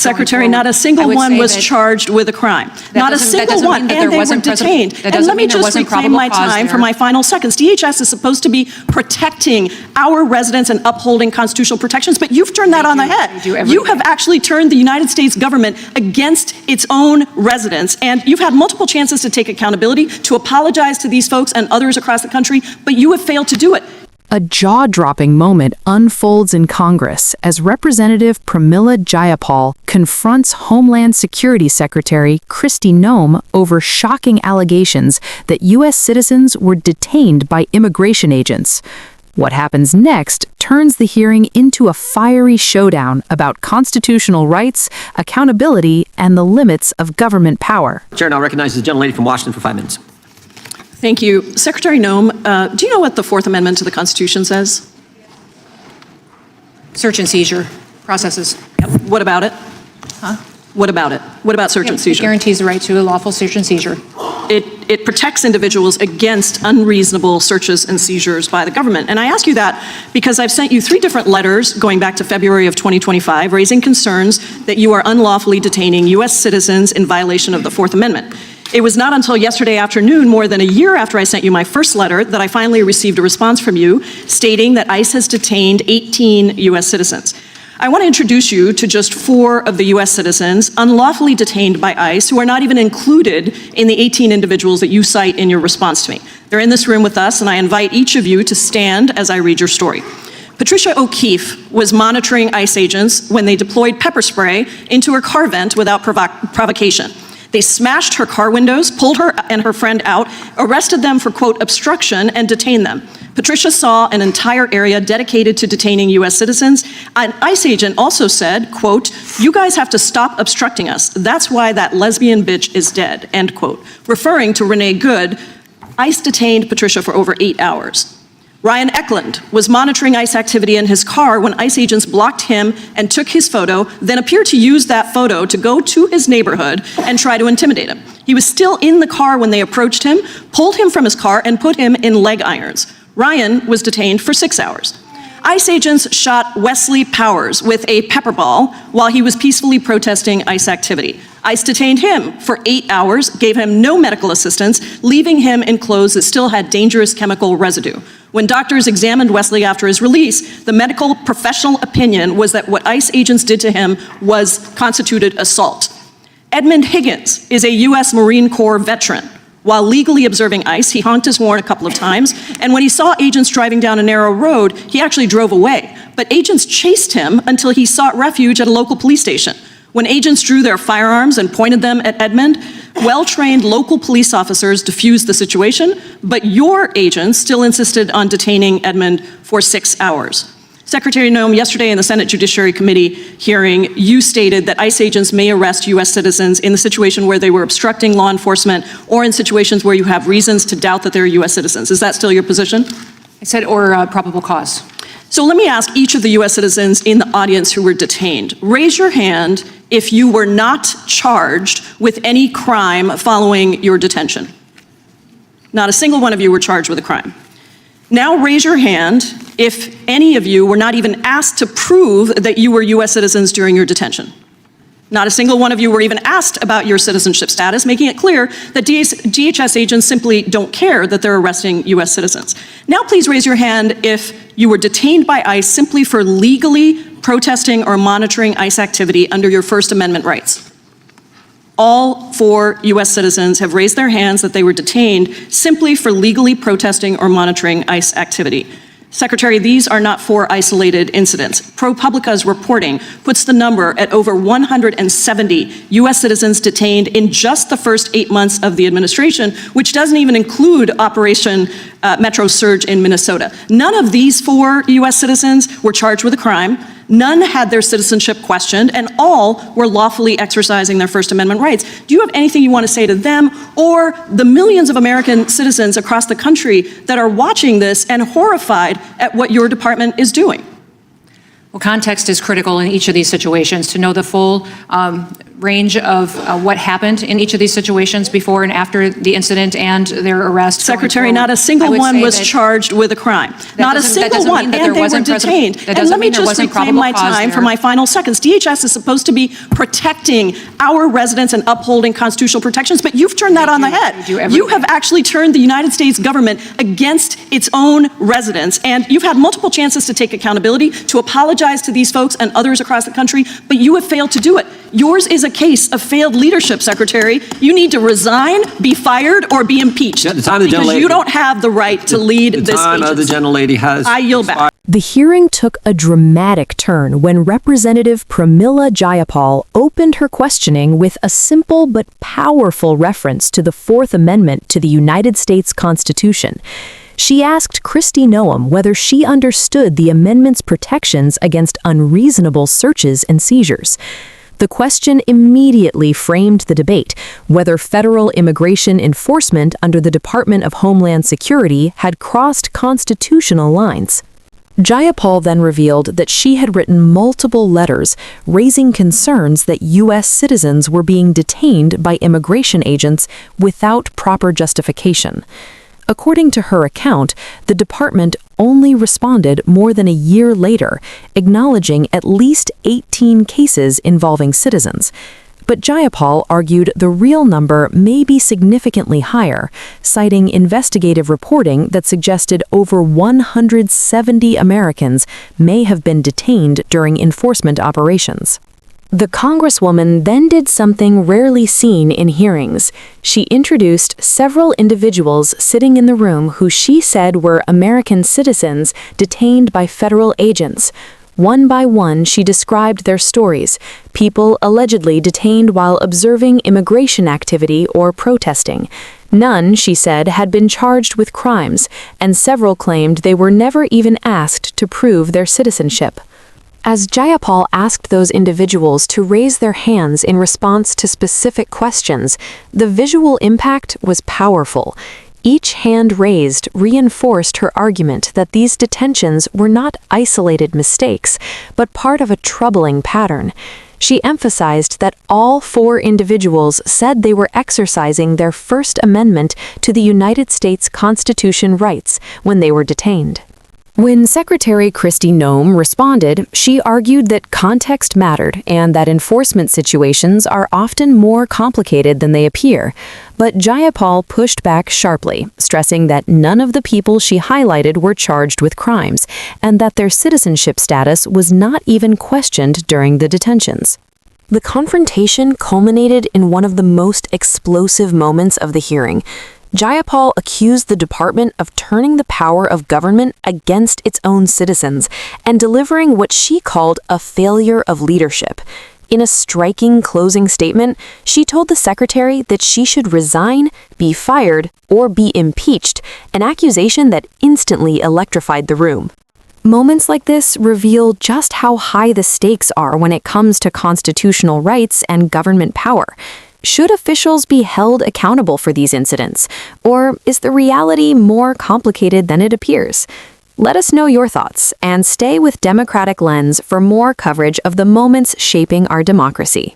Secretary, not a single one was charged with a crime. Not a single one, and they were detained. And let me just reclaim my time for my final seconds. DHS is supposed to be protecting our residents and upholding constitutional protections, but you've turned that on the head. You have actually turned the United States government against its own residents, and you've had multiple chances to take accountability, to apologize to these folks and others across the country, but you have failed to do it. A jaw-dropping moment unfolds in Congress as Representative Pramila Jayapal confronts Homeland Security Secretary Kristi Noem over shocking allegations that U.S. citizens were detained by immigration agents. What happens next turns the hearing into a fiery showdown about constitutional rights, accountability, and the limits of government power. Chair now recognizes the gentlelady from Washington for 5 minutes. Thank you. Secretary Noem, do you know what the Fourth Amendment to the Constitution says? Search and seizure processes. Yep. What about it? Huh? What about it? What about search and seizure? It guarantees the right to a lawful search and seizure. It protects individuals against unreasonable searches and seizures by the government. And I ask you that because I've sent you 3 different letters going back to February of 2025 raising concerns that you are unlawfully detaining U.S. citizens in violation of the Fourth Amendment. It was not until yesterday afternoon, more than a year after I sent you my first letter, that I finally received a response from you stating that ICE has detained 18 U.S. citizens. I want to introduce you to just 4 of the U.S. citizens unlawfully detained by ICE who are not even included in the 18 individuals that you cite in your response to me. They're in this room with us, and I invite each of you to stand as I read your story. Patricia O'Keefe was monitoring ICE agents when they deployed pepper spray into her car vent without provocation. They smashed her car windows, pulled her and her friend out, arrested them for, quote, obstruction, and detained them. Patricia saw an entire area dedicated to detaining U.S. citizens. An ICE agent also said, quote, "You guys have to stop obstructing us. That's why that lesbian bitch is dead," end quote. Referring to Renee Good, ICE detained Patricia for over 8 hours. Ryan Eklund was monitoring ICE activity in his car when ICE agents blocked him and took his photo, then appeared to use that photo to go to his neighborhood and try to intimidate him. He was still in the car when they approached him, pulled him from his car, and put him in leg irons. Ryan was detained for 6 hours. ICE agents shot Wesley Powers with a pepper ball while he was peacefully protesting ICE activity. ICE detained him for 8 hours, gave him no medical assistance, leaving him in clothes that still had dangerous chemical residue. When doctors examined Wesley after his release, the medical professional opinion was that what ICE agents did to him constituted assault. Edmund Higgins is a U.S. Marine Corps veteran. While legally observing ICE, he honked his horn a couple of times, and when he saw agents driving down a narrow road, he actually drove away. But agents chased him until he sought refuge at a local police station. When agents drew their firearms and pointed them at Edmund, well-trained local police officers diffused the situation, but your agents still insisted on detaining Edmund for 6 hours. Secretary Noem, yesterday in the Senate Judiciary Committee hearing, you stated that ICE agents may arrest U.S. citizens in the situation where they were obstructing law enforcement or in situations where you have reasons to doubt that they're U.S. citizens. Is that still your position? I said, or probable cause. So let me ask each of the U.S. citizens in the audience who were detained. Raise your hand if you were not charged with any crime following your detention. Not a single one of you were charged with a crime. Now raise your hand if any of you were not even asked to prove that you were U.S. citizens during your detention. Not a single one of you were even asked about your citizenship status, making it clear that DHS agents simply don't care that they're arresting U.S. citizens. Now please raise your hand if you were detained by ICE simply for legally protesting or monitoring ICE activity under your First Amendment rights. All 4 U.S. citizens have raised their hands that they were detained simply for legally protesting or monitoring ICE activity. Secretary, these are not 4 isolated incidents. ProPublica's reporting puts the number at over 170 U.S. citizens detained in just the first 8 months of the administration, which doesn't even include Operation Metro Surge in Minnesota. None of these 4 U.S. citizens were charged with a crime. None had their citizenship questioned, and all were lawfully exercising their First Amendment rights. Do you have anything you want to say to them or the millions of American citizens across the country that are watching this and horrified at what your department is doing? Well, context is critical in each of these situations. To know the full range of what happened in each of these situations before and after the incident and their arrest? Secretary, not a single one was charged with a crime. Not a single one, and they were detained. And let me just reclaim my time for my final seconds. DHS is supposed to be protecting our residents and upholding constitutional protections, but you've turned that on the head. You have actually turned the United States government against its own residents, and you've had multiple chances to take accountability, to apologize to these folks and others across the country, but you have failed to do it. Yours is a case of failed leadership, Secretary. You need to resign, be fired, or be impeached. Yeah, the time of the because you don't have the right to lead this agency. The time of the gentlelady has I yield back. The hearing took a dramatic turn when Representative Pramila Jayapal opened her questioning with a simple but powerful reference to the Fourth Amendment to the United States Constitution. She asked Kristi Noem whether she understood the amendment's protections against unreasonable searches and seizures. The question immediately framed the debate whether federal immigration enforcement under the Department of Homeland Security had crossed constitutional lines. Jayapal then revealed that she had written multiple letters raising concerns that U.S. citizens were being detained by immigration agents without proper justification. According to her account, the department only responded more than a year later, acknowledging at least 18 cases involving citizens. But Jayapal argued the real number may be significantly higher, citing investigative reporting that suggested over 170 Americans may have been detained during enforcement operations. The Congresswoman then did something rarely seen in hearings. She introduced several individuals sitting in the room who she said were American citizens detained by federal agents. One by one, she described their stories, people allegedly detained while observing immigration activity or protesting. None, she said, had been charged with crimes, and several claimed they were never even asked to prove their citizenship. As Jayapal asked those individuals to raise their hands in response to specific questions, the visual impact was powerful. Each hand raised reinforced her argument that these detentions were not isolated mistakes, but part of a troubling pattern. She emphasized that all four individuals said they were exercising their First Amendment to the United States Constitution rights when they were detained. When Secretary Kristi Noem responded, she argued that context mattered and that enforcement situations are often more complicated than they appear. But Jayapal pushed back sharply, stressing that none of the people she highlighted were charged with crimes and that their citizenship status was not even questioned during the detentions. The confrontation culminated in one of the most explosive moments of the hearing. Jayapal accused the department of turning the power of government against its own citizens and delivering what she called a failure of leadership. In a striking closing statement, she told the secretary that she should resign, be fired, or be impeached, an accusation that instantly electrified the room. Moments like this reveal just how high the stakes are when it comes to constitutional rights and government power. Should officials be held accountable for these incidents, or is the reality more complicated than it appears? Let us know your thoughts, and stay with Democratic Lens for more coverage of the moments shaping our democracy.